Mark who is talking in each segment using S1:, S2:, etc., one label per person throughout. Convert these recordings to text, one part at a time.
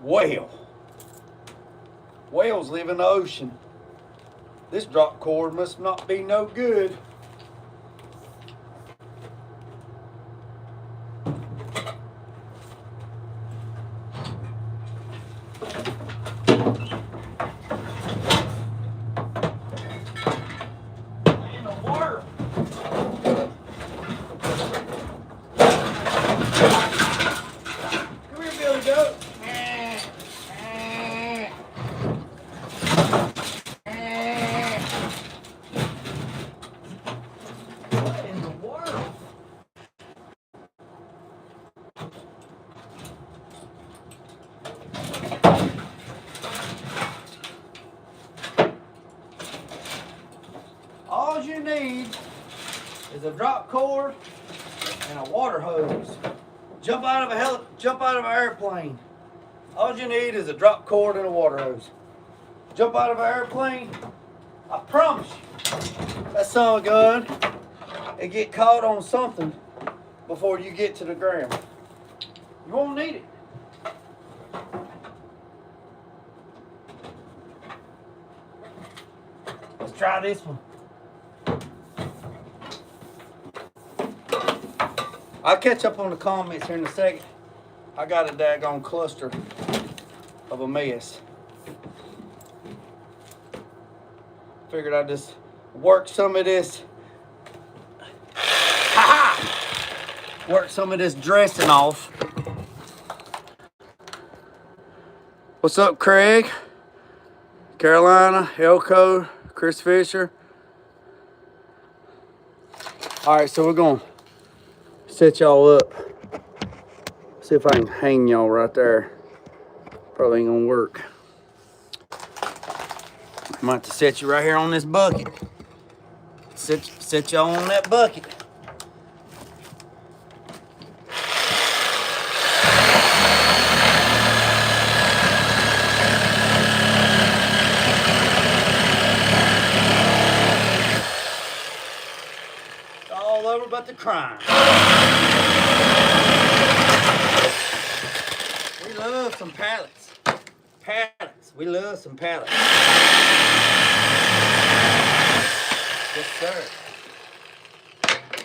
S1: Whale. Whales live in the ocean. This drop cord must not be no good. In the water. Come here, Billy Goat. What in the world? All you need is a drop cord and a water hose. Jump out of an airplane. All you need is a drop cord and a water hose. Jump out of an airplane. I promise you, that son of a gun, it get caught on something before you get to the ground. You won't need it. Let's try this one. I'll catch up on the comments here in a second. I got a daggone cluster of a mess. Figured I'd just work some of this. Work some of this dressing off. What's up, Craig? Carolina, Elko, Chris Fisher. All right, so we're gonna set y'all up. See if I can hang y'all right there. Probably ain't gonna work. I might have to set you right here on this bucket. Set y'all on that bucket. It's all over but the crime. We love some pallets. Pallets. We love some pallets. Yes, sir.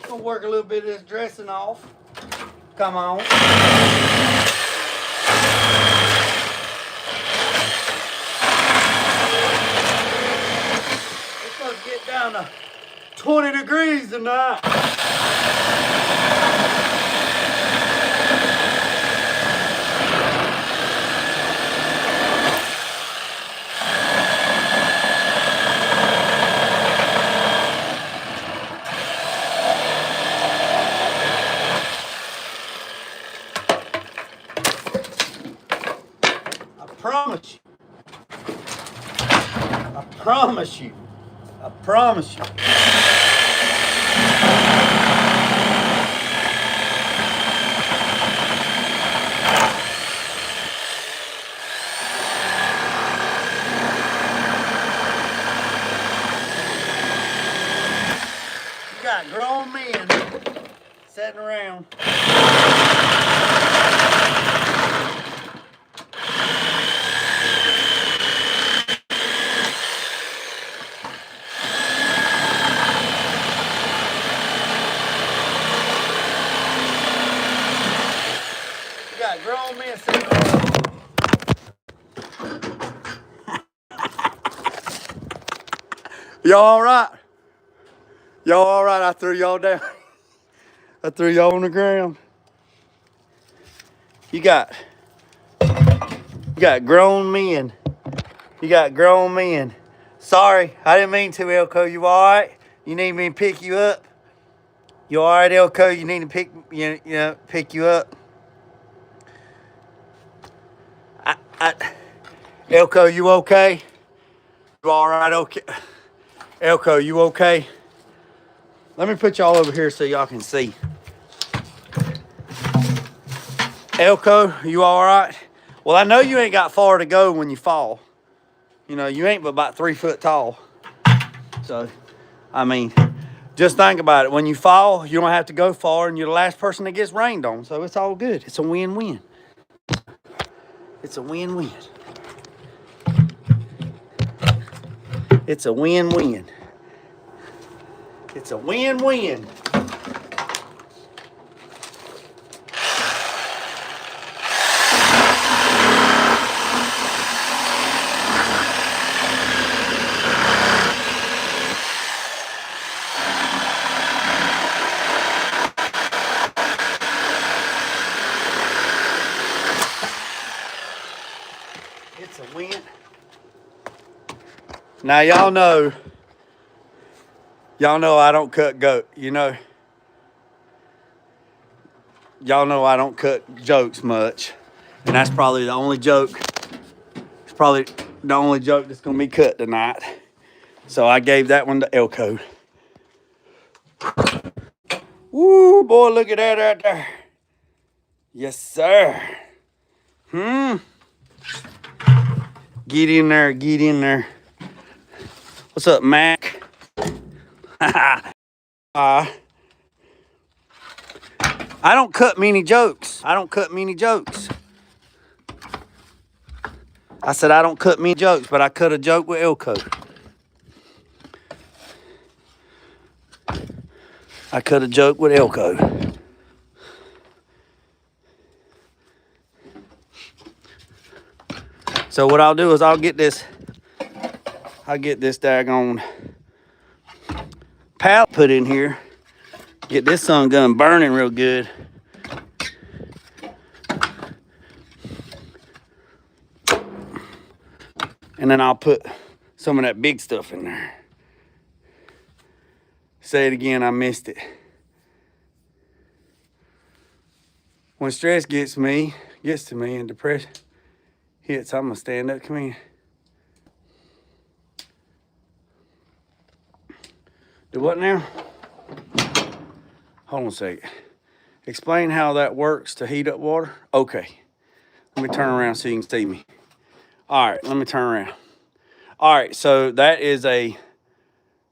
S1: Gonna work a little bit of this dressing off. Come on. It's supposed to get down to 20 degrees tonight. Promise you. I promise you. You got grown men sitting around. Grown men sitting around. Y'all all right? Y'all all right? I threw y'all down. I threw y'all on the ground. You got grown men. You got grown men. Sorry, I didn't mean to, Elko. You all right? You need me to pick you up? You all right, Elko? You need to pick you up? Elko, you okay? You all right? Okay. Elko, you okay? Let me put y'all over here so y'all can see. Elko, you all right? Well, I know you ain't got far to go when you fall. You know, you ain't but about 3 foot tall. So, I mean, just think about it. When you fall, you don't have to go far, and you're the last person that gets rained on. So it's all good. It's a win-win. It's a win-win. It's a win-win. It's a win-win. It's a win. Now y'all know I don't cut goat, you know. Y'all know I don't cut jokes much. And that's probably the only joke. It's probably the only joke that's gonna be cut tonight. So I gave that one to Elko. Woo, boy, look at that right there. Yes, sir. Get in there, get in there. What's up, Mac? I don't cut many jokes. I don't cut many jokes. I said I don't cut many jokes, but I cut a joke with Elko. I cut a joke with Elko. So what I'll do is I'll get this daggone pallet put in here. Get this sun gun burning real good. And then I'll put some of that big stuff in there. Say it again, I missed it. When stress gets to me and depression hits, I'm gonna stand up. Come here. Do what now? Hold on a second. Explain how that works to heat up water. Okay. Let me turn around so you can see me. All right, let me turn around. All right, so that is a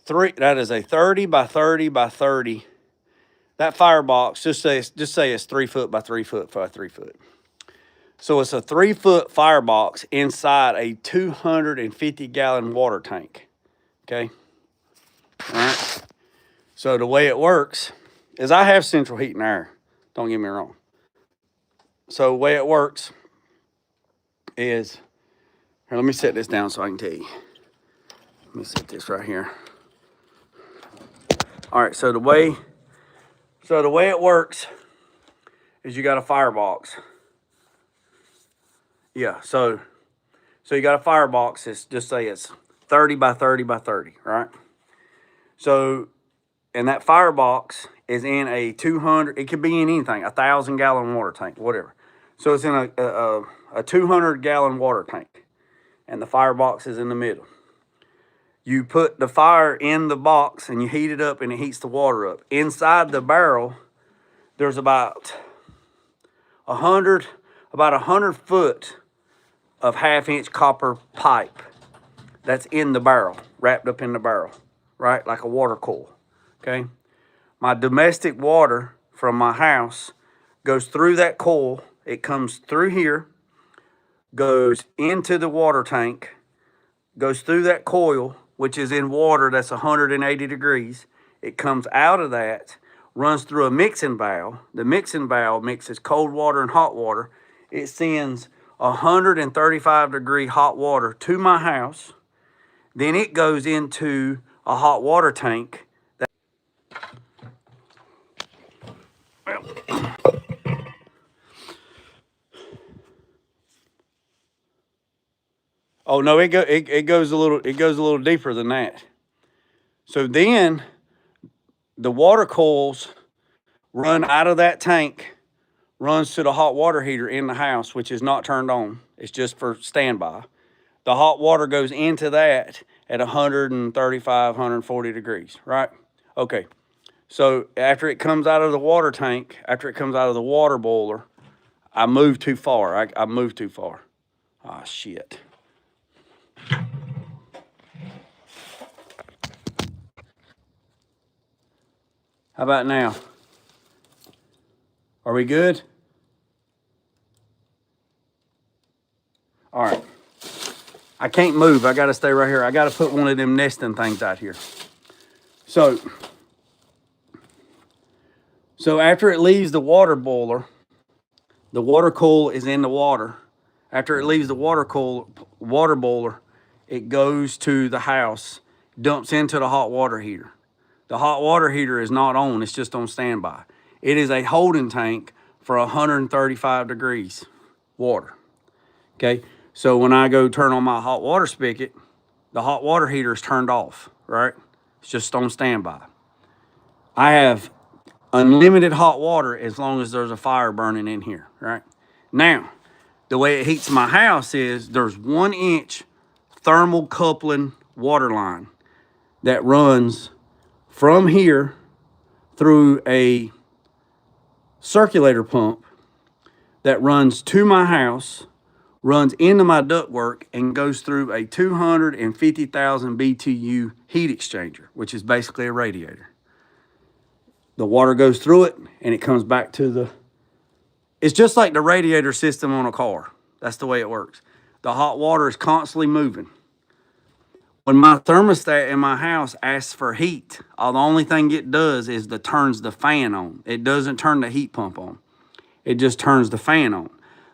S1: 30 by 30 by 30. That firebox, just say it's 3 foot by 3 foot by 3 foot. So it's a 3 foot firebox inside a 250 gallon water tank. Okay. All right. So the way it works is I have central heat and air. Don't get me wrong. So the way it works is, here, let me set this down so I can tell you. Let me set this right here. All right, so the way it works is you got a firebox. Yeah, so you got a firebox. It's just say it's 30 by 30 by 30, right? So, and that firebox is in a 200. It could be in anything, 1,000 gallon water tank, whatever. So it's in a 200 gallon water tank, and the firebox is in the middle. You put the fire in the box and you heat it up and it heats the water up. Inside the barrel, there's about 100 foot of 1/2-inch copper pipe that's in the barrel, wrapped up in the barrel, right? Like a water coil, okay? My domestic water from my house goes through that coil. It comes through here, goes into the water tank, goes through that coil, which is in water that's 180 degrees. It comes out of that, runs through a mixing valve. The mixing valve mixes cold water and hot water. It sends 135 degree hot water to my house. Then it goes into a hot water tank. Oh no, it goes a little deeper than that. So then the water coils run out of that tank, runs to the hot water heater in the house, which is not turned on. It's just for standby. The hot water goes into that at 135, 140 degrees, right? Okay. So after it comes out of the water tank, after it comes out of the water boiler, I moved too far. I moved too far. Ah, shit. How about now? Are we good? I can't move. I got to stay right here. I got to put one of them nesting things out here. So after it leaves the water boiler, the water coil is in the water. After it leaves the water boiler, it goes to the house, dumps into the hot water heater. The hot water heater is not on, it's just on standby. It is a holding tank for 135 degrees water. Okay, so when I go turn on my hot water spigot, the hot water heater is turned off, right? It's just on standby. I have unlimited hot water as long as there's a fire burning in here, right? Now, the way it heats my house is there's 1 inch thermal coupling water line that runs from here through a circulator pump that runs to my house, runs into my ductwork, and goes through a 250,000 BTU heat exchanger, which is basically a radiator. The water goes through it and it comes back to the, it's just like the radiator system on a car. That's the way it works. The hot water is constantly moving. When my thermostat in my house asks for heat, the only thing it does is turns the fan on. It doesn't turn the heat pump on. It just turns the fan on.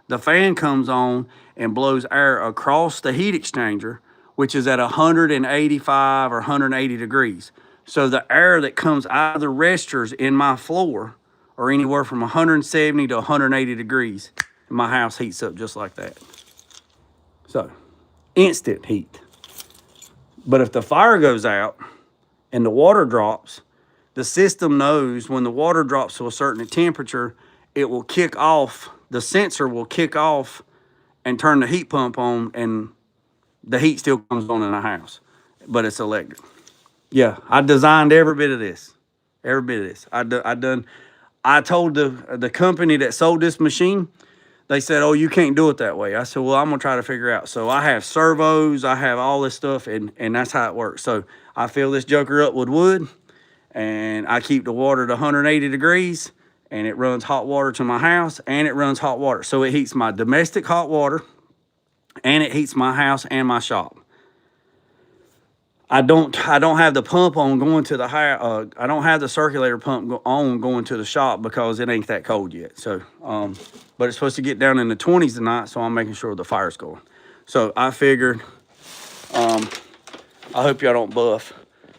S1: The fan comes on and blows air across the heat exchanger, which is at 185 or 180 degrees. So the air that comes out of the registers in my floor are anywhere from 170 to 180 degrees. And my house heats up just like that. So, instant heat. But if the fire goes out and the water drops, the system knows when the water drops to a certain temperature, it will kick off, the sensor will kick off and turn the heat pump on, and the heat still comes on in the house, but it's electric. Yeah, I designed every bit of this. Every bit of this. I told the company that sold this machine, they said, oh, you can't do it that way. I said, well, I'm going to try to figure out. So I have servos, I have all this stuff, and that's how it works. So I fill this joker up with wood, and I keep the water at 180 degrees, and it runs hot water to my house, and it runs hot water. So it heats my domestic hot water, and it heats my house and my shop. I don't have the pump on going to the house. I don't have the circulator pump on going to the shop because it ain't that cold yet. So, but it's supposed to get down in the 20s tonight, so I'm making sure the fire's going. So I figured, I hope y'all don't buff.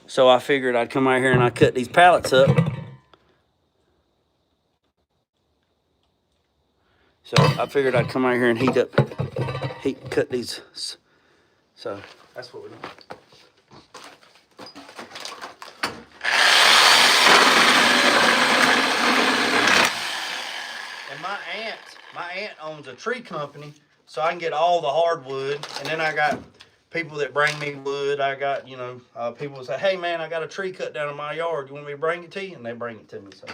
S1: So I figured I'd come out here and I'd cut these pallets up. So I figured I'd come out here and cut these. So that's what we're doing. And my aunt owns a tree company, so I can get all the hardwood. And then I got people that bring me wood. I got, people say, hey man, I got a tree cut down in my yard. You want me to bring it to you? And they bring it to me. So.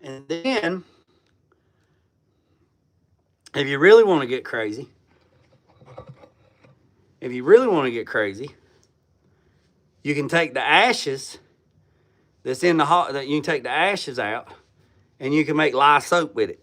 S1: And then, if you really want to get crazy, you can take the ashes that's in the hot, you can take the ashes out, and you can make lye soap with it.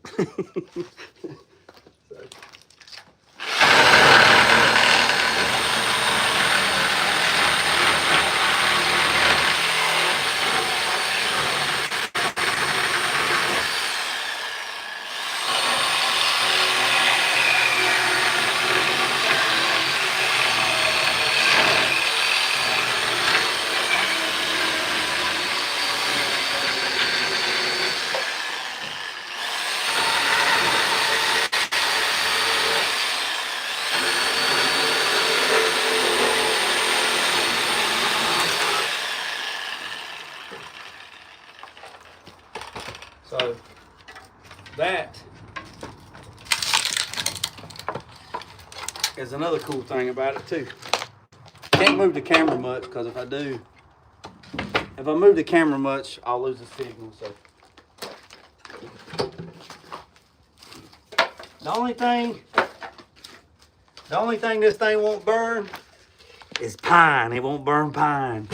S1: is another cool thing about it too. Can't move the camera much because if I move the camera much, I'll lose the signal. So the only thing this thing won't burn is pine. It won't burn pine.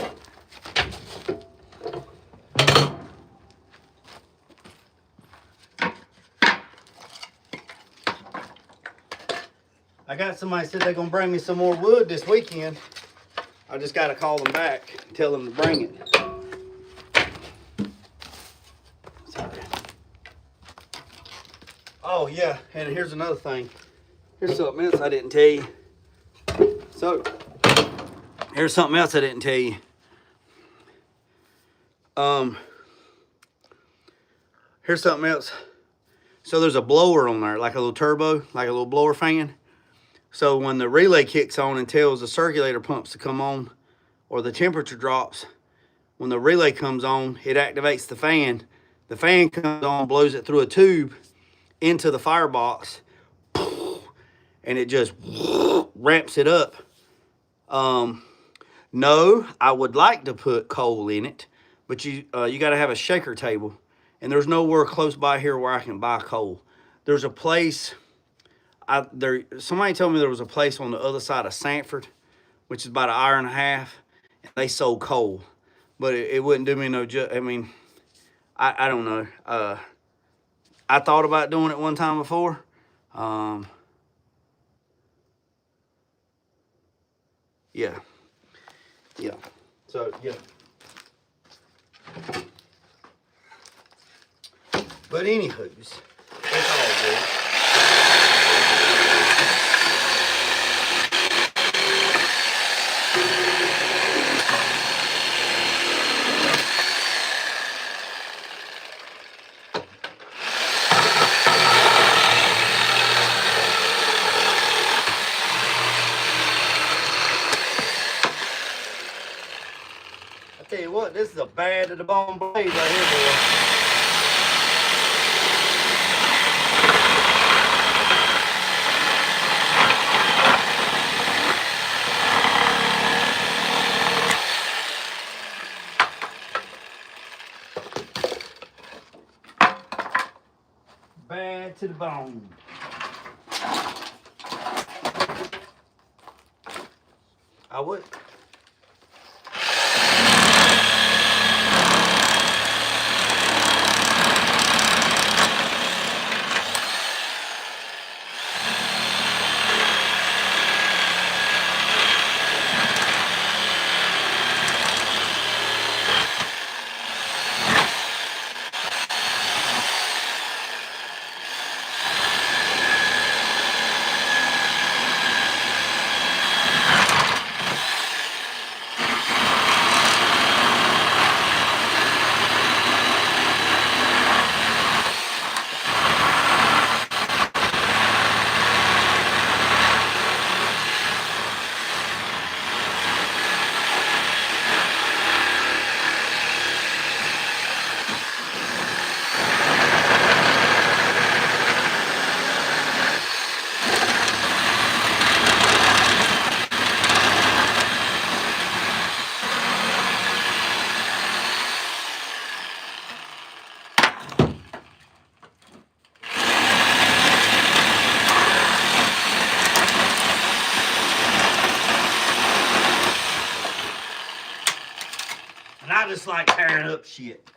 S1: I got somebody said they're gonna bring me some more wood this weekend. I just gotta call them back and tell them to bring it. Sorry. Oh yeah, and here's another thing. Here's something else I didn't tell you. So, here's something else I didn't tell you. Here's something else. So there's a blower on there, like a little turbo, like a little blower fan. So when the relay kicks on and tells the circulator pumps to come on, or the temperature drops, when the relay comes on, it activates the fan. The fan comes on, blows it through a tube into the firebox, and it just ramps it up. No, I would like to put coal in it, but you got to have a shaker table, and there's nowhere close by here where I can buy coal. There's a place. Somebody told me there was a place on the other side of Sanford, which is about an hour and a half, and they sold coal, but it wouldn't do me no good. I mean, I don't know. I thought about doing it one time before. Yeah. So yeah. But anywho's, it's all good. I tell you what, this is a bad to the bone blade right here, boy. Bad to the bone. I would. And I just like tearing up shit.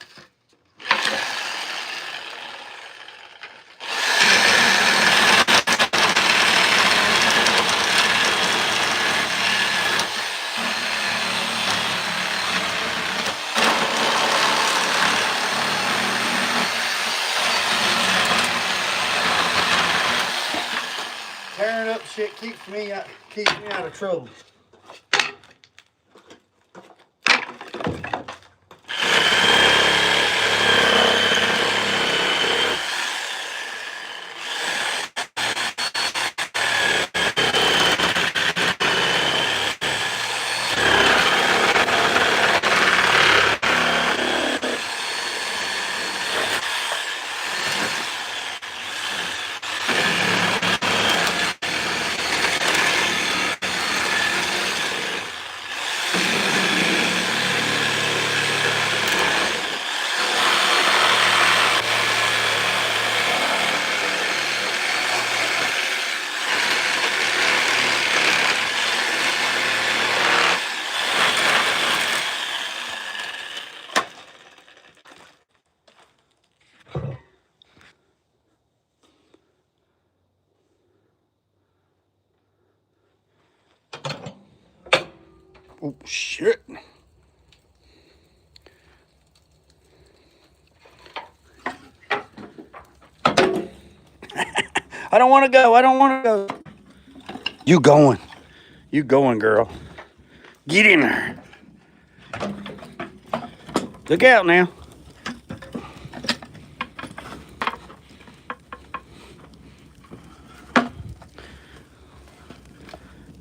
S1: Tearing up shit keeps me out of trouble. Oh, shit. I don't want to go. I don't want to go. You going. You going, girl. Get in there. Look out now.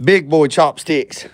S1: Big boy chopsticks.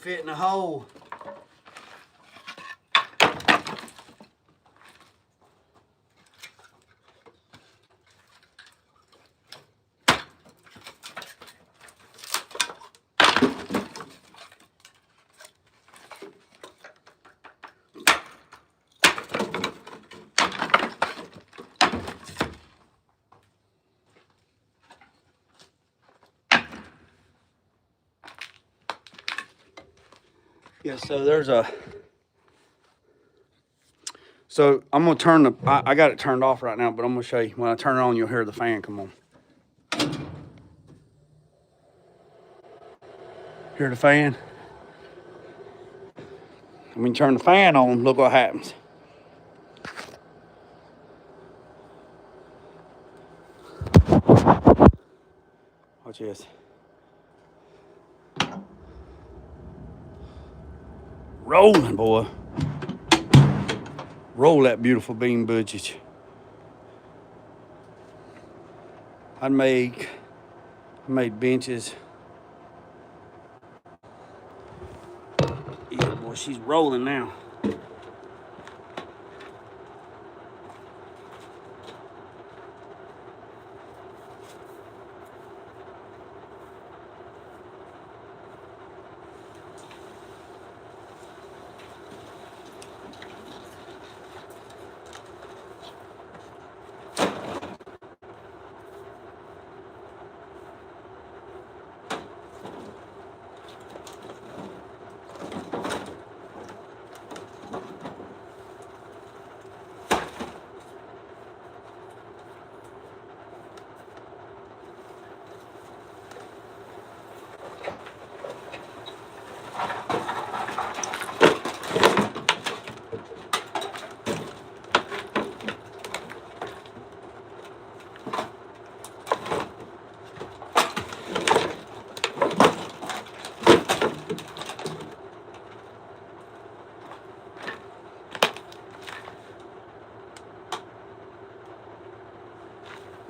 S1: Fit in a hole. Yeah, so there's a, so I'm gonna turn the, I got it turned off right now, but I'm gonna show you. When I turn it on, you'll hear the fan come on. Hear the fan? When you turn the fan on, look what happens. Watch this. Rolling, boy. Roll that beautiful bean budget. I made benches. Yeah, boy, she's rolling now.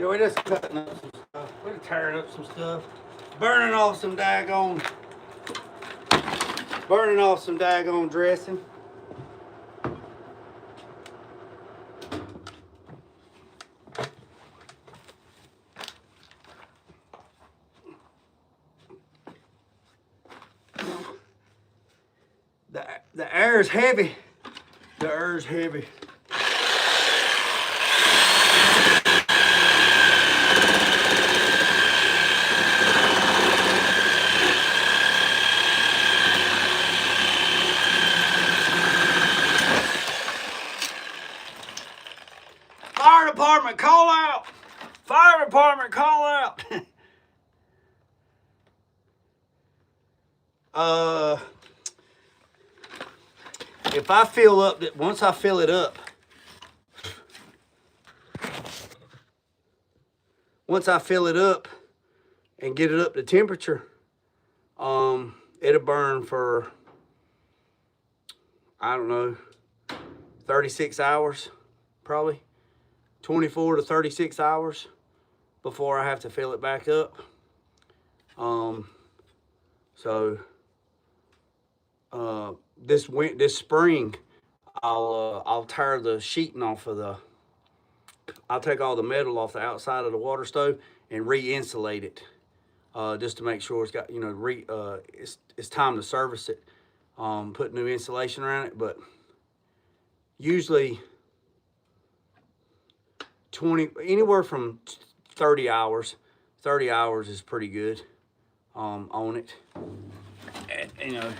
S1: Yeah, we're just cutting up some stuff. We're tearing up some stuff. Burning off some daggone dressing. The air is heavy. The air is heavy. Fire department, call out. Fire department, call out. If I fill up, once I fill it up, and get it up to temperature, it'll burn for, I don't know, 36 hours, probably 24 to 36 hours before I have to fill it back up. This spring, I'll tear the sheeting off of I'll take all the metal off the outside of the water stove and re-insulate it, just to make sure it's got, you know, it's time to service it. Put new insulation around it, but usually anywhere from 30 hours. 30 hours is pretty good on it. And, you know,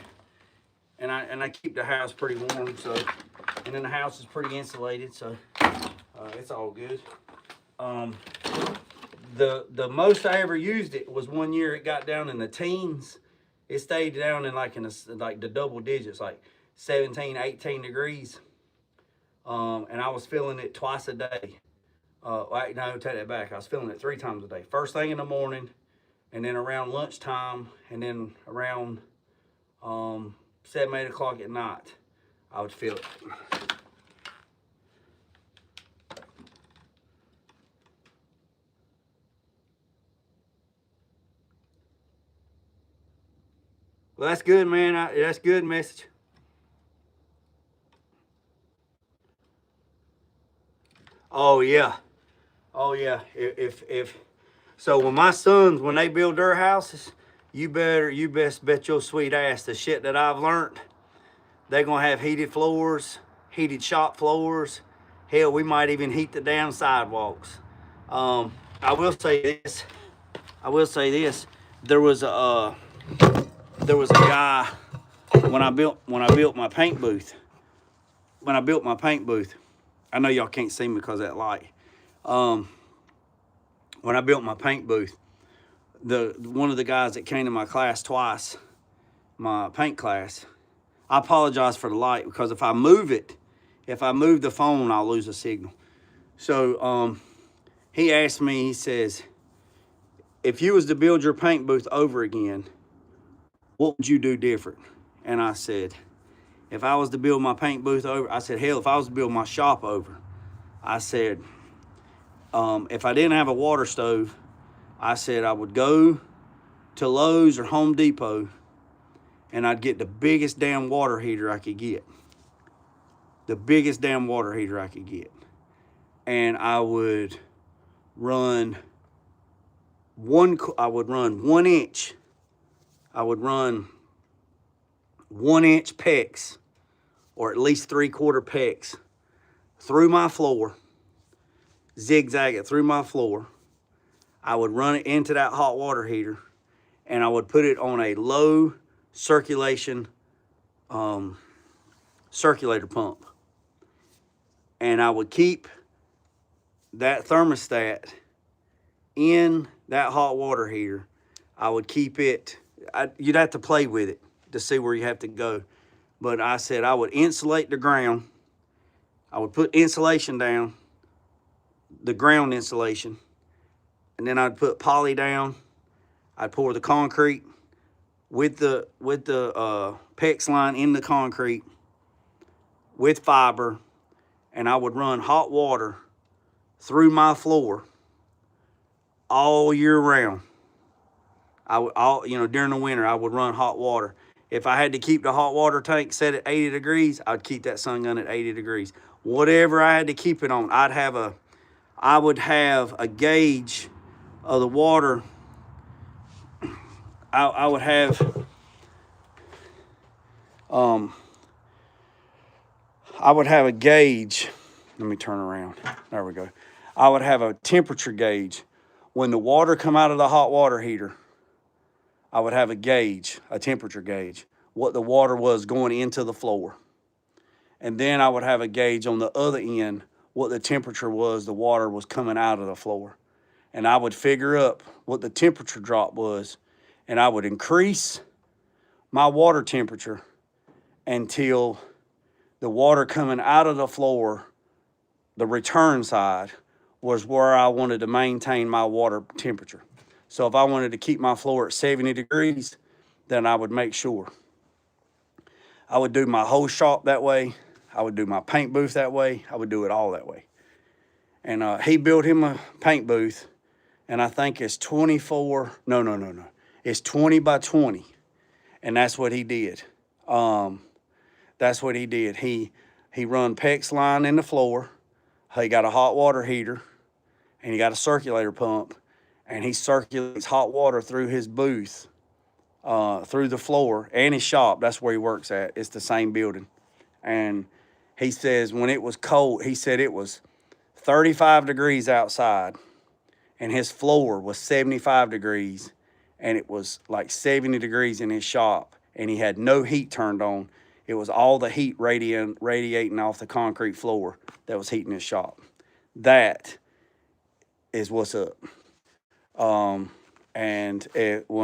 S1: and I keep the house pretty warm, so, and then the house is pretty insulated, so it's all good. The most I ever used it was one year. It got down in the teens. It stayed down in like the double digits, like 17, 18 degrees. And I was filling it twice a day. No, take that back. I was filling it 3 times a day. First thing in the morning, and then around lunchtime, and then around 7, 8 o'clock at night, I would fill it. Well, that's good, man. That's good message. Oh yeah, oh yeah. If so, when my sons, when they build their houses, you best bet your sweet ass the shit that I've learned. They're gonna have heated floors, heated shop floors. Hell, we might even heat the damn sidewalks. I will say this. There was a guy when I built my paint booth. I know y'all can't see me because of that light. When I built my paint booth, one of the guys that came to my class twice, my paint class, I apologize for the light, because if I move the phone, I'll lose a signal. So he asked me, he says, if you was to build your paint booth over again, what would you do different? And I said, if I was to build my paint booth over, I said, hell, if I was to build my shop over, I said, if I didn't have a water stove, I said I would go to Lowe's or Home Depot and I'd get the biggest damn water heater I could get. And I would run 1 inch. I would run 1 inch PEX, or at least 3/4 PEX, through my floor, zigzag it through my floor. I would run it into that hot water heater, and I would put it on a low circulation circulator pump. And I would keep that thermostat in that hot water heater. I would keep it, you'd have to play with it to see where you have to go. But I said I would insulate the ground. I would put insulation down, the ground insulation, and then I'd put poly down. I'd pour the concrete with the PEX line in the concrete with fiber, and I would run hot water through my floor all year round. During the winter, I would run hot water. If I had to keep the hot water tank set at 80 degrees, I'd keep that sun gun at 80 degrees. Whatever I had to keep it on, I would have a gauge of the water. I would have a gauge. Let me turn around. There we go. I would have a temperature gauge. When the water come out of the hot water heater, I would have a temperature gauge, what the water was going into the floor. And then I would have a gauge on the other end, what the temperature was the water was coming out of the floor. And I would figure up what the temperature drop was, and I would increase my water temperature until the water coming out of the floor, the return side, was where I wanted to maintain my water temperature. So if I wanted to keep my floor at 70 degrees, then I would make sure. I would do my whole shop that way. I would do my paint booth that way. I would do it all that way. And he built him a paint booth, and I think it's 24, no. It's 20 by 20. And that's what he did. That's what he did. He run PEX line in the floor. He got a hot water heater, and he got a circulator pump, and he circulates hot water through his booth, through the floor, and his shop. That's where he works at. It's the same building. And he says when it was cold, he said it was 35 degrees outside, and his floor was 75 degrees, and it was like 70 degrees in his shop, and he had no heat turned on. It was all the heat radiating off the concrete floor that was heating his shop. That is what's up. When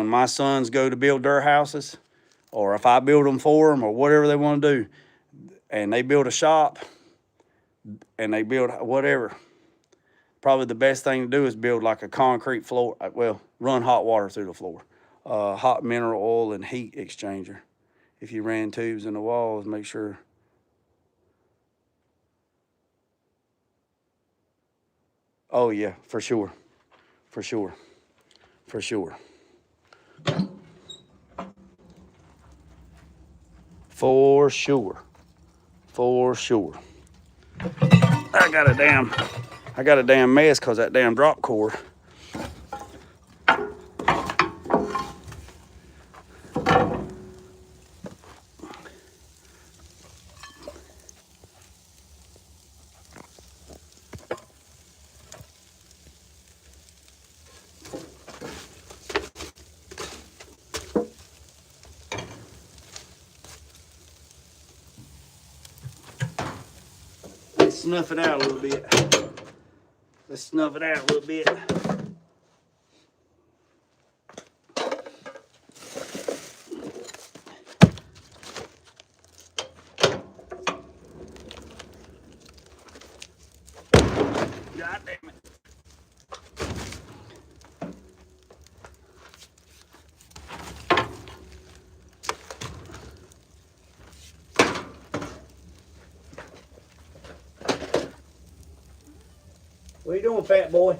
S1: my sons go to build their houses, or if I build them for them, or whatever they want to do, and they build a shop, and they build whatever, probably the best thing to do is build like a concrete floor. Well, run hot water through the floor, hot mineral oil and heat exchanger. If you ran tubes in the walls, make sure. Oh yeah, for sure. For sure. For sure. For sure. For sure. I got a damn mess because that damn drop cord. Let's snuff it out a little bit. Let's snuff it out a little bit. God damn it. What you doing, fat boy?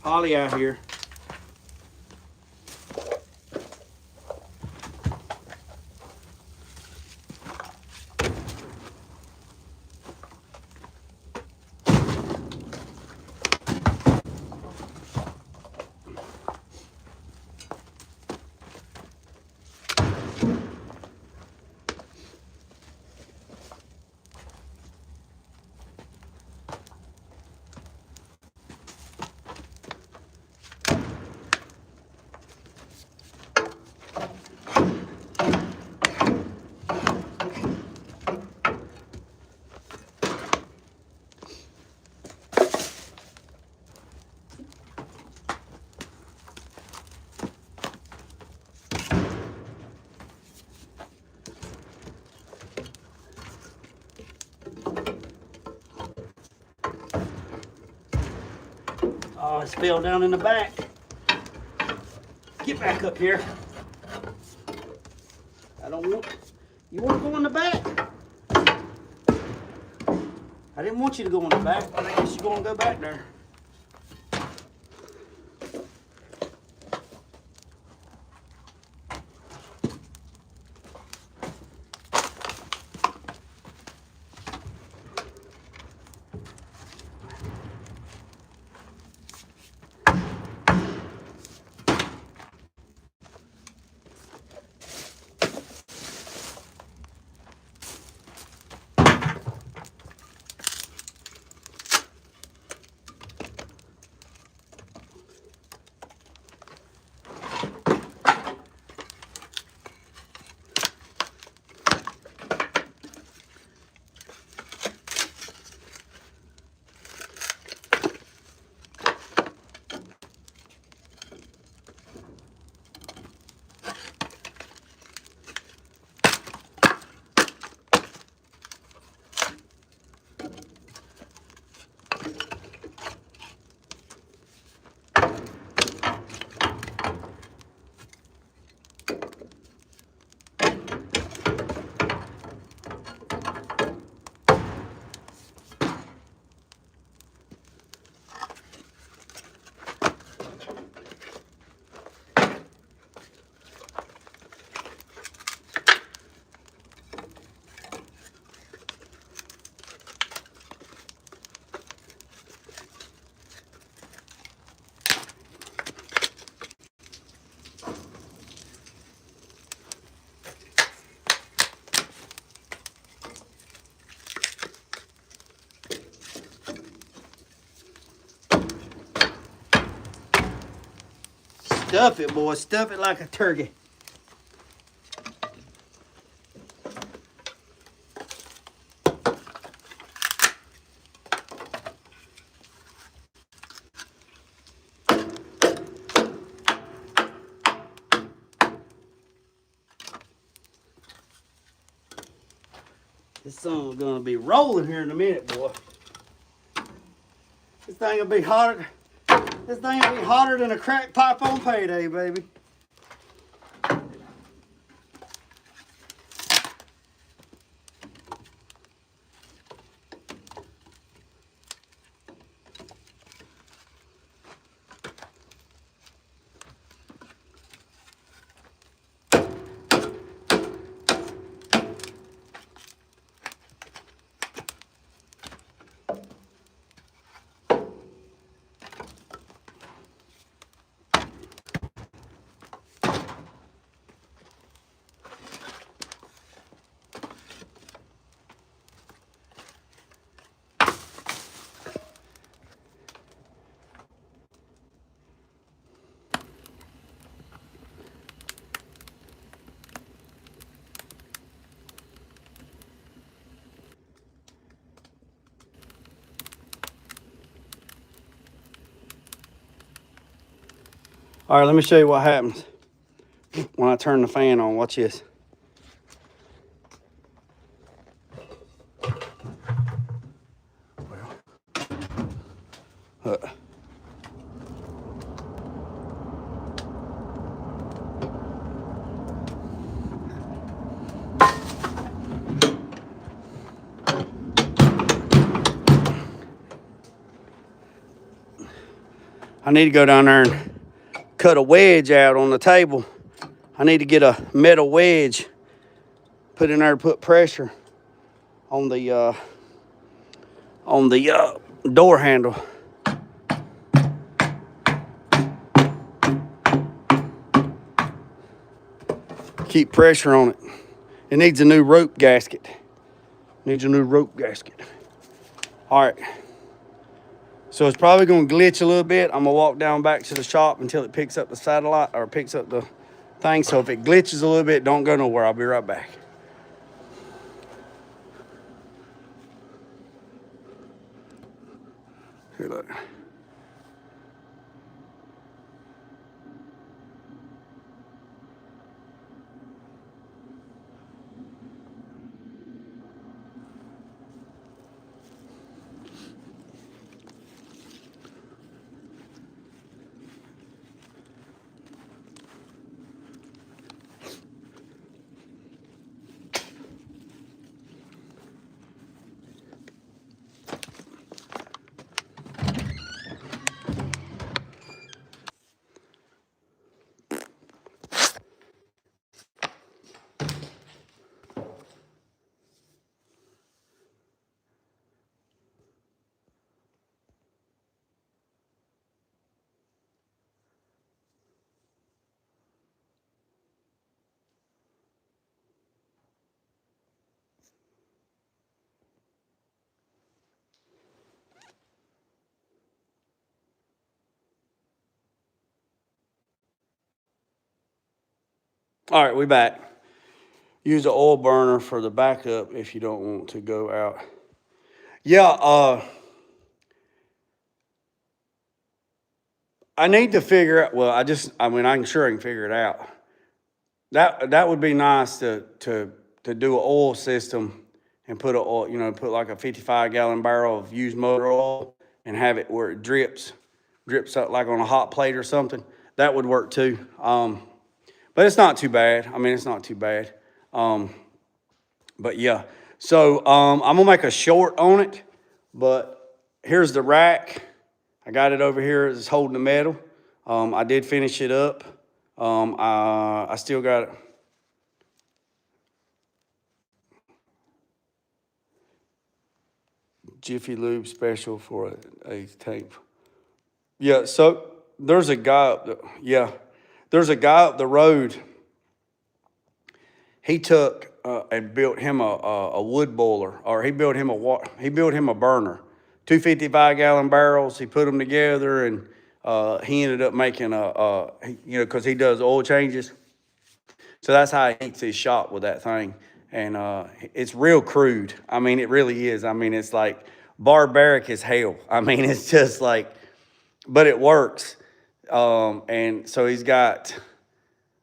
S1: Holly out here. Oh, it's fell down in the back. Get back up here. I don't want, you want to go in the back? I didn't want you to go in the back, but I guess you're going to go back there. Stuff it, boy. Stuff it like a turkey. This song's gonna be rolling here in a minute, boy. This thing will be hotter. This thing will be hotter than a crack pipe on payday, baby. All right, let me show you what happens when I turn the fan on. Watch this. I need to go down there and cut a wedge out on the table. I need to get a metal wedge put in there to put pressure on the door handle. Keep pressure on it. It needs a new rope gasket. All right. So it's probably going to glitch a little bit. I'm going to walk down back to the shop until it picks up the satellite or picks up the thing. So if it glitches a little bit, don't go nowhere. I'll be right back. Here, look. All right, we back. Use an oil burner for the backup if you don't want to go out. Yeah, I need to figure out, well, I can figure it out. That would be nice to do an oil system and put put like a 55-gallon barrel of used motor oil and have it where it drips up like on a hot plate or something. That would work too. But it's not too bad. I mean, it's not too bad. But yeah, so I'm gonna make a short on it, but here's the rack. I got it over here. It's holding the metal. I did finish it up. I still got it. Jiffy Lube special for a tape. Yeah, so there's a guy up the road. He took and built him a wood boiler, or he built him a burner. 2 55-gallon barrels. He put them together and
S2: He ended up making because he does oil changes. So that's how he heats his shop with that thing. And it's real crude. I mean, it really is. I mean, it's like barbaric as hell. I mean, it's just like, but it works. And so he's got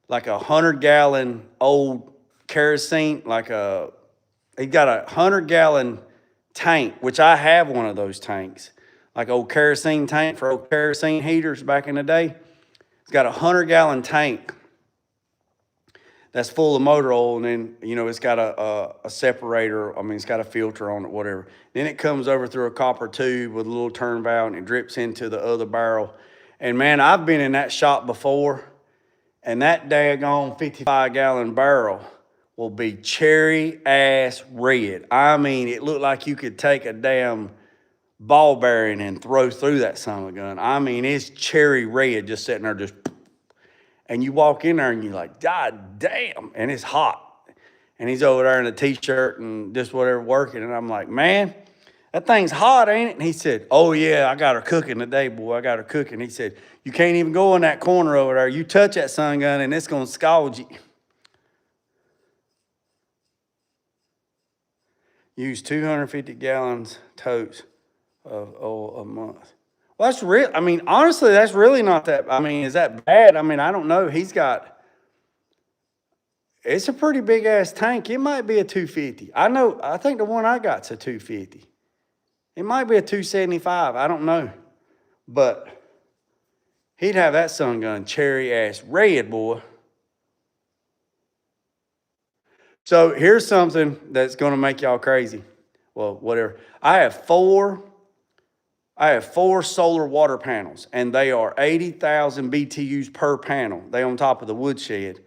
S2: like 100-gallon old kerosene, he got 100-gallon tank, which I have one of those tanks, like old kerosene tank for old kerosene heaters back in the day. It's got 100-gallon tank that's full of motor oil, and then, it's got a separator. I mean, it's got a filter on it, whatever. Then it comes over through a copper tube with a little turn valve, and it drips into the other barrel. And, man, I've been in that shop before, and that daggone 55-gallon barrel will be cherry-ass red. I mean, it looked like you could take a damn ball bearing and throw through that son of a gun. I mean, it's cherry red just sitting there just... And you walk in there and you're like, God damn, and it's hot. And he's over there in a T-shirt and just whatever working. And I'm like, man, that thing's hot, ain't it? And he said, oh, yeah, I got her cooking today, boy. I got her cooking. He said, you can't even go in that corner over there. You touch that sun gun and it's going to scald you. Use 250 gallons totes of oil a month. Well, that's real. I mean, honestly, that's really not that. I mean, is that bad? I mean, I don't know. It's a pretty big ass tank. It might be a 250. I think the one I got's a 250. It might be a 275. I don't know. But he'd have that sun gun cherry ass red, boy. So here's something that's going to make y'all crazy. Well, whatever. I have four solar water panels, and they are 80,000 BTUs per panel. They on top of the woodshed.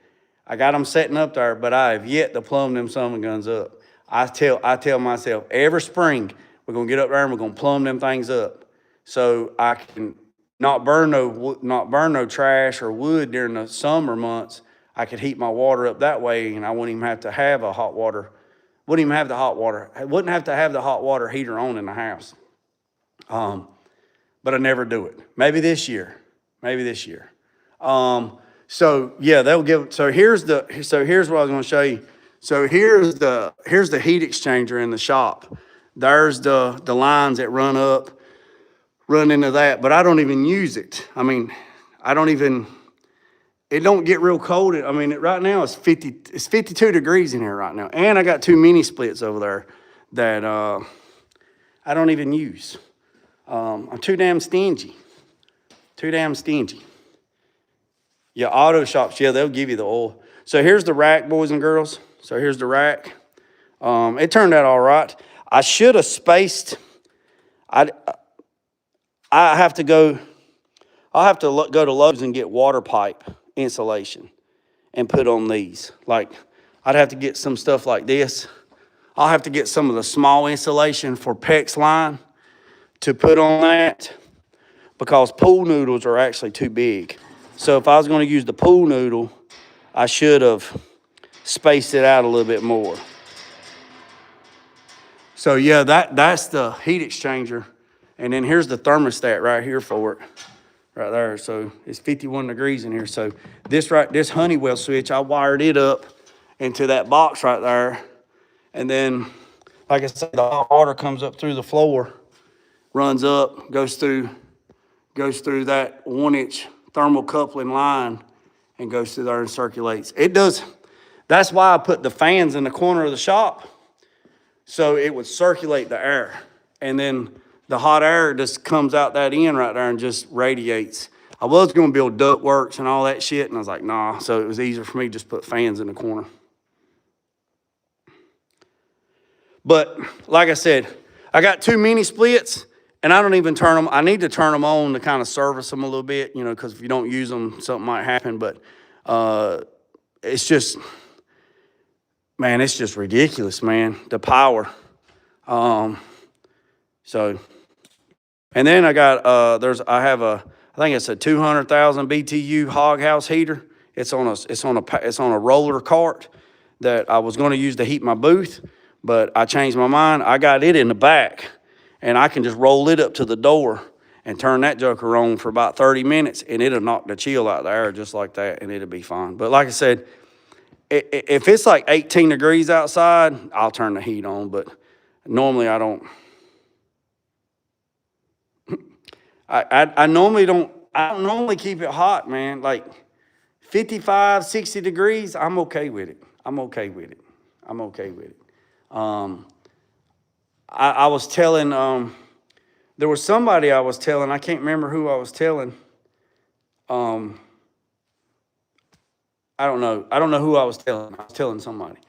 S2: I got them setting up there, but I have yet to plumb them sun guns up. I tell myself every spring we're gonna get up there and we're gonna plumb them things up, so I can not burn no trash or wood during the summer months. I could heat my water up that way, and I wouldn't even have to have I wouldn't have to have the hot water heater on in the house. But I never do it. Maybe this year. So yeah, here's what I was going to show you. So here's the heat exchanger in the shop. There's the lines that run into that, but I don't even use it. I mean, it don't get real cold. I mean, right now it's 52 degrees in here right now. And I got two mini splits over there that I don't even use. I'm too damn stingy. Yeah, auto shops, yeah, they'll give you the oil. So here's the rack, boys and girls. So here's the rack. It turned out all right. I should have spaced. I'll have to go to Lowe's and get water pipe insulation and put on these. Like, I'd have to get some stuff like this. I'll have to get some of the small insulation for PEX line to put on that, because pool noodles are actually too big. So if I was going to use the pool noodle, I should have spaced it out a little bit more. So yeah, that's the heat exchanger. And then here's the thermostat right here for it, right there. So it's 51 degrees in here. So this Honeywell switch, I wired it up into that box right there. And then, like I said, the hot water comes up through the floor, runs up, goes through that 1-inch thermocoupling line and goes through there and circulates. It does. That's why I put the fans in the corner of the shop, so it would circulate the air. And then the hot air just comes out that end right there and just radiates. I was going to build ductworks and all that shit, and I was like, nah. So it was easier for me to just put fans in the corner. But like I said, I got two mini splits. And I don't even turn them. I need to turn them on to kind of service them a little bit, because if you don't use them, something might happen. But it's just ridiculous, man, the power. And then I got, I think it's a 200,000 BTU hog house heater. It's on a roller cart that I was going to use to heat my booth, but I changed my mind. I got it in the back. And I can just roll it up to the door, and turn that joker on for about 30 minutes, and it'll knock the chill out of the air just like that, and it'll be fine. But like I said, if it's like 18 degrees outside, I'll turn the heat on, but normally I don't. I normally don't, I don't normally keep it hot, man. Like 55, 60 degrees, I'm okay with it. I'm okay with it. I'm okay with it. I was telling, there was somebody I was telling, I can't remember who I was telling. I don't know who I was telling. I was telling somebody.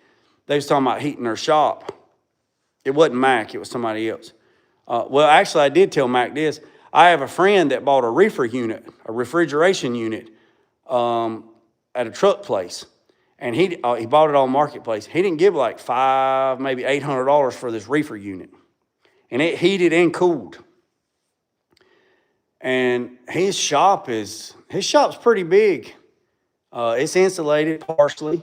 S2: They was talking about heating their shop. It wasn't Mac, it was somebody else. Well, actually, I did tell Mac this. I have a friend that bought a reefer unit, a refrigeration unit, at a truck place. And he bought it on Marketplace. He didn't give like $500, maybe $800 for this reefer unit. And it heated and cooled. And his shop's pretty big. It's insulated partially.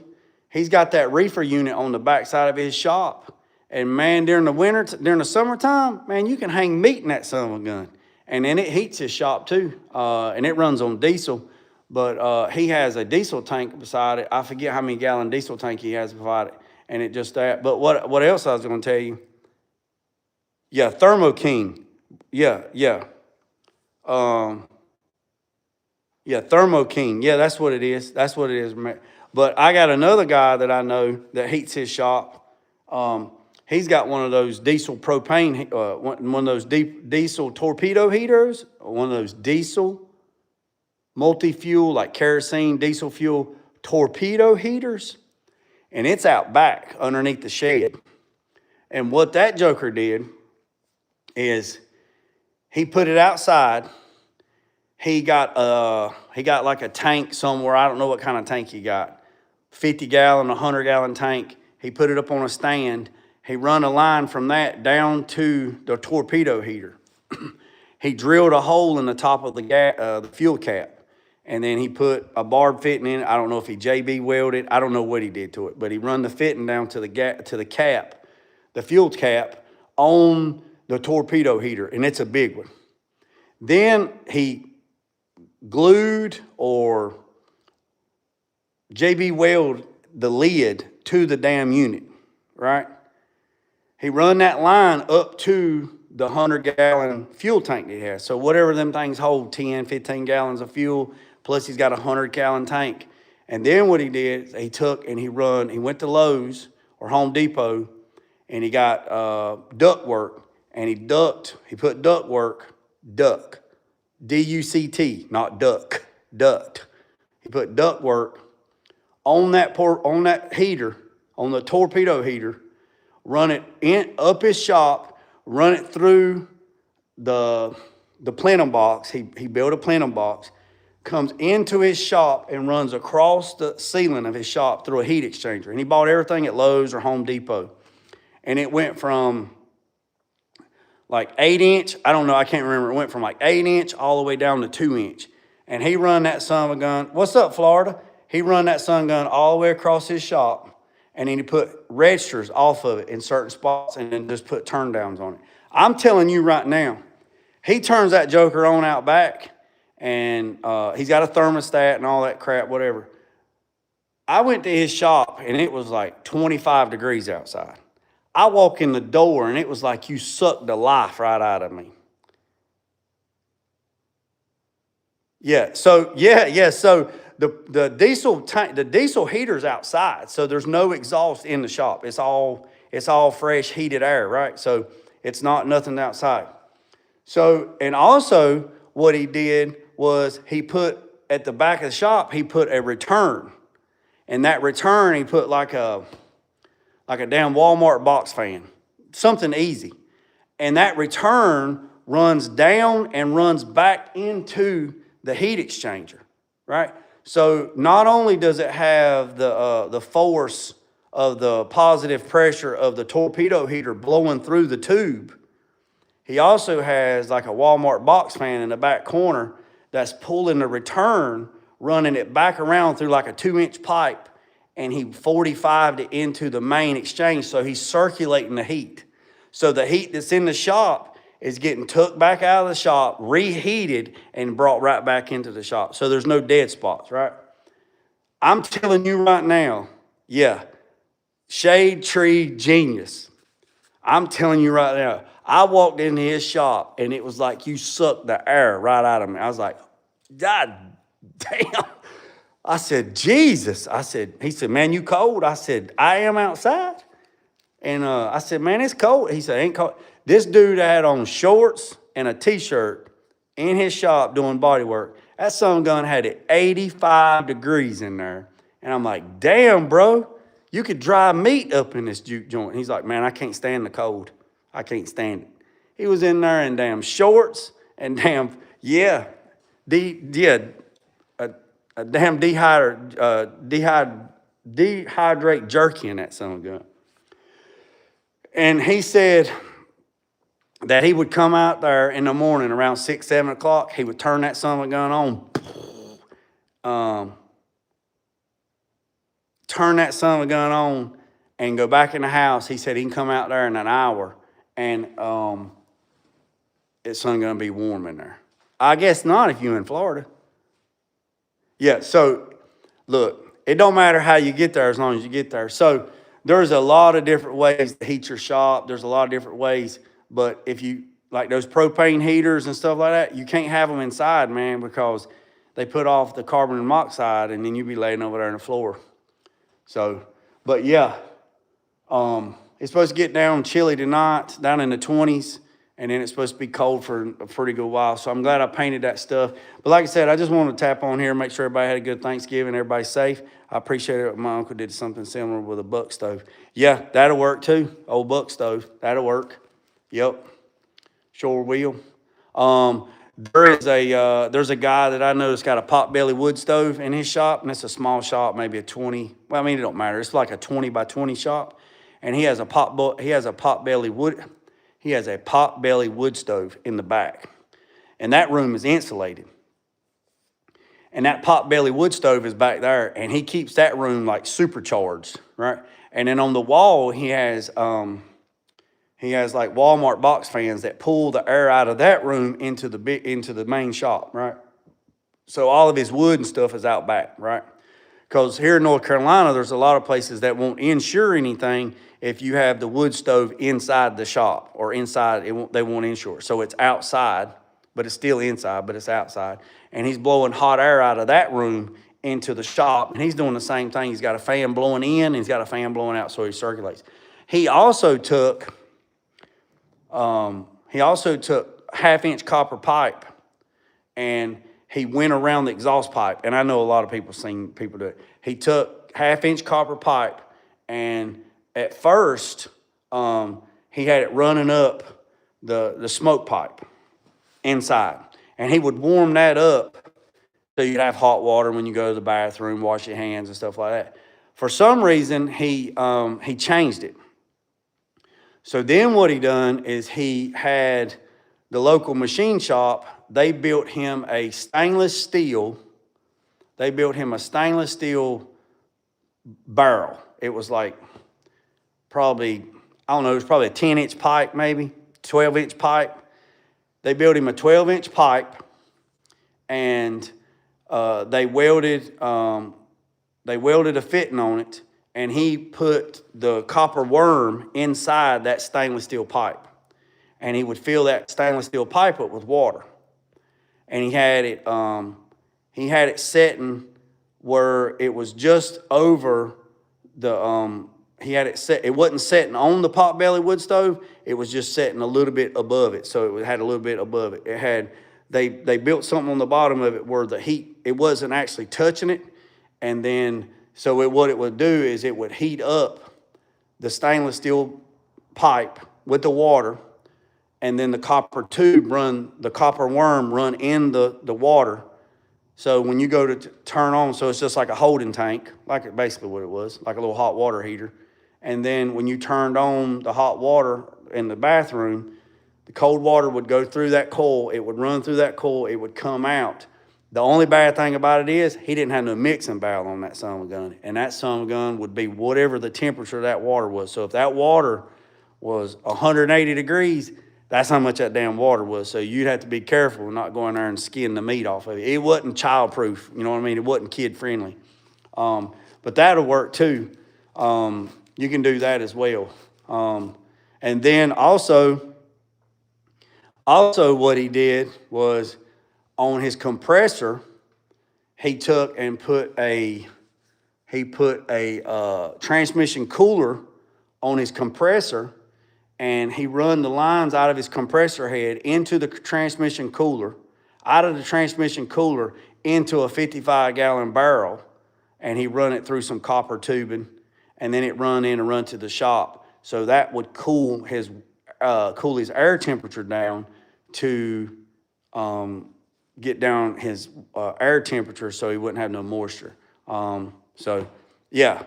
S2: He's got that reefer unit on the back side of his shop. And man, during the summertime, man, you can hang meat in that son of a gun. And then it heats his shop too. And it runs on diesel. But he has a diesel tank beside it. I forget how many gallon diesel tank he has beside it. And it just that. But what else I was going to tell you? Yeah, Thermo King. Yeah. Thermo King. Yeah, that's what it is. That's what it is. But I got another guy that I know that heats his shop. He's got one of those diesel propane, one of those diesel torpedo heaters, one of those diesel multi-fuel, like kerosene, diesel fuel torpedo heaters. And it's out back underneath the shed. And what that joker did is he put it outside. He got like a tank somewhere. I don't know what kind of tank he got. 50 gallon, 100 gallon tank. He put it up on a stand. He run a line from that down to the torpedo heater. He drilled a hole in the top of the fuel cap. And then he put a barb fitting in it. I don't know if he JB welded. I don't know what he did to it. But he run the fitting down to the cap, the fuel cap, on the torpedo heater. And it's a big one. Then he glued or JB welded the lid to the damn unit, right? He run that line up to the 100 gallon fuel tank that he has. So whatever them things hold, 10, 15 gallons of fuel, plus he's got a 100 gallon tank. And then what he did, he took and he went to Lowe's or Home Depot, and he got duct work, and he put duct, D-U-C-T, not duck, duct. He put duct work on that heater, on the torpedo heater, run it up his shop, run it through the plenum box. He built a plenum box, comes into his shop and runs across the ceiling of his shop through a heat exchanger. And he bought everything at Lowe's or Home Depot. And it went from like 8 inch, I don't know, I can't remember. It went from like 8 inch all the way down to 2 inch. And he run that son of a gun. What's up, Florida? He run that son of a gun all the way across his shop. And then he put registers off of it in certain spots and then just put turn downs on it. I'm telling you right now, he turns that joker on out back, and he's got a thermostat and all that crap, whatever. I went to his shop, and it was like 25 degrees outside. I walk in the door, and it was like you sucked the life right out of me. So the diesel tank, the diesel heater's outside, so there's no exhaust in the shop. It's all fresh heated air, right? So it's not nothing outside. So, and also what he did was he put at the back of the shop, he put a return. And that return, he put like a damn Walmart box fan, something easy. And that return runs down and runs back into the heat exchanger, right? So not only does it have the force of the positive pressure of the torpedo heater blowing through the tube, he also has like a Walmart box fan in the back corner that's pulling the return, running it back around through like a 2-inch pipe, and he 45'd it into the main exchange, so he's circulating the heat. So the heat that's in the shop is getting took back out of the shop, reheated, and brought right back into the shop. So there's no dead spots, right? I'm telling you right now, yeah, shade tree genius. I'm telling you right now, I walked into his shop and it was like you sucked the air right out of me. I was like, God damn. I said, Jesus. He said, man, you cold? I said, I am outside. And I said, man, it's cold. He said, ain't cold. This dude had on shorts and a t-shirt in his shop doing body work. That son gun had it 85 degrees in there. And I'm like, damn, bro, you could dry meat up in this juke joint. He's like, man, I can't stand the cold. I can't stand it. He was in there in damn shorts and damn, yeah, a damn dehydrate jerky in that son gun. And he said that he would come out there in the morning around 6, 7 o'clock. He would turn that son of a gun on, turn that son of a gun on and go back in the house. He said he can come out there in an hour and it's going to be warm in there. I guess not if you're in Florida. Yeah, so look, it don't matter how you get there as long as you get there. So there's a lot of different ways to heat your shop. There's a lot of different ways. But if you, like those propane heaters and stuff like that, you can't have them inside, man, because they put off the carbon monoxide and then you be laying over there on the floor. So, but yeah, it's supposed to get down chilly tonight, down in the 20s. And then it's supposed to be cold for a pretty good while. So I'm glad I painted that stuff. But like I said, I just wanted to tap on here, make sure everybody had a good Thanksgiving, everybody's safe. I appreciate it. My uncle did something similar with a buck stove. Yeah, that'll work too. Old buck stove, that'll work. Yep, sure will. There's a guy that I know that's got a potbelly wood stove in his shop, and it's a small shop, maybe a 20. Well, I mean, it don't matter. It's like a 20 by 20 shop, and he has a potbelly wood stove in the back, and that room is insulated. And that potbelly wood stove is back there, and he keeps that room like supercharged, right? And then on the wall, he has like Walmart box fans that pull the air out of that room into the main shop, right? So all of his wood and stuff is out back, right? Because here in North Carolina, there's a lot of places that won't insure anything if you have the wood stove inside the shop or inside, they won't insure. So it's outside, but it's still inside, but it's outside. And he's blowing hot air out of that room into the shop, and he's doing the same thing. He's got a fan blowing in, and he's got a fan blowing out, so he circulates. He also took half-inch copper pipe, and he went around the exhaust pipe. And I know a lot of people seen people do it. He took half-inch copper pipe, and at first, he had it running up the smoke pipe inside. And he would warm that up so you'd have hot water when you go to the bathroom, wash your hands and stuff like that. For some reason, he changed it. So then what he done is he had the local machine shop, they built him a stainless steel barrel. It was like probably, I don't know, it was probably a 10-inch pipe, maybe 12-inch pipe. They built him a 12-inch pipe, and they welded a fitting on it, and he put the copper worm inside that stainless steel pipe, and he would fill that stainless steel pipe up with water, and he had it setting where it was just over the he had it set. It wasn't setting on the potbelly wood stove. It was just setting a little bit above it. So it had a little bit above it. It had, they built something on the bottom of it where the heat, it wasn't actually touching it. And then, so what it would do is it would heat up the stainless steel pipe with the water, and then the copper worm run in the water. So when you go to turn on, so it's just like a holding tank, like basically what it was, like a little hot water heater. And then when you turned on the hot water in the bathroom, the cold water would go through that coil. It would run through that coil. It would come out. The only bad thing about it is he didn't have no mixing valve on that son of a gun. And that son of a gun would be whatever the temperature of that water was. So if that water was 180 degrees, That's how much that damn water was. So you'd have to be careful not going there and skin the meat off of it. It wasn't childproof, you know what I mean? It wasn't kid friendly. But that'll work too. You can do that as well. And then also what he did was on his compressor, he took and put a transmission cooler on his compressor, and he run the lines out of his compressor head into the transmission cooler, out of the transmission cooler into a 55-gallon barrel, and he run it through some copper tubing, and then it run in and run to the shop. So that would cool his air temperature down to get down his air temperature so he wouldn't have no moisture. So, yeah.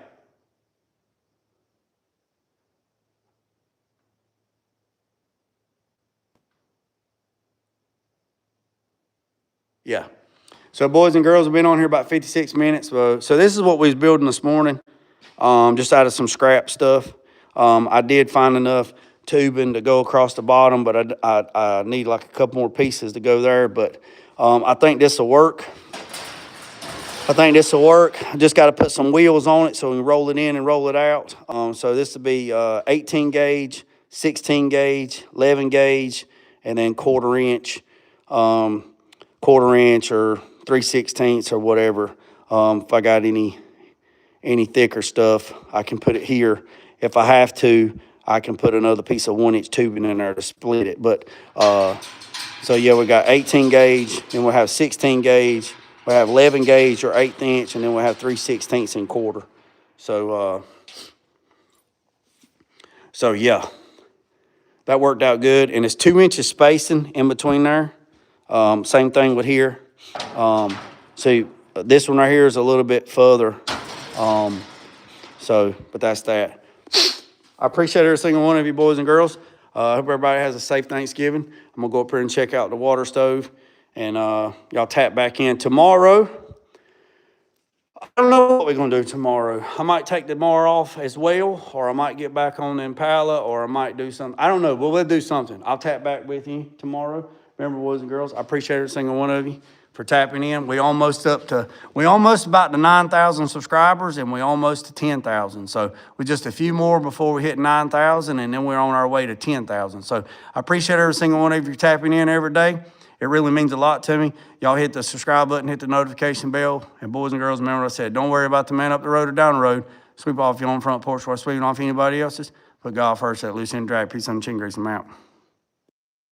S2: Yeah. So, boys and girls, we've been on here about 56 minutes. So this is what we was building this morning, just out of some scrap stuff. I did find enough tubing to go across the bottom, but I need like a couple more pieces to go there. But I think this will work. I just got to put some wheels on it so we can roll it in and roll it out. So this will be 18 gauge, 16 gauge, 11 gauge, and then quarter inch or 3/16 or whatever. If I got any thicker stuff, I can put it here. If I have to, I can put another piece of 1-inch tubing in there to split it. But so yeah, we got 18 gauge, then we'll have 16 gauge, we'll have 11 gauge or 1/8 inch, and then we'll have 3/16 and quarter. So yeah, that worked out good. And it's 2 inches spacing in between there. Same thing with here. See, this one right here is a little bit further. But that's that. I appreciate every single one of you boys and girls. I hope everybody has a safe Thanksgiving. I'm going to go up here and check out the water stove, and y'all tap back in tomorrow. I don't know what we're going to do tomorrow. I might take tomorrow off as well, or I might get back on the Impala, or I might do something. I don't know, but we'll do something. I'll tap back with you tomorrow. Remember, boys and girls, I appreciate every single one of you for tapping in. We almost about to 9,000 subscribers, and we almost to 10,000. So we just a few more before we hit 9,000, and then we're on our way to 10,000. So I appreciate every single one of you tapping in every day. It really means a lot to me. Y'all hit the subscribe button, hit the notification bell. And boys and girls, remember what I said. Don't worry about the man up the road or down the road. Sweep off your own front porch while sweeping off anybody else's. Put God first, that loose end drag. Peace on the chin, grace, and out.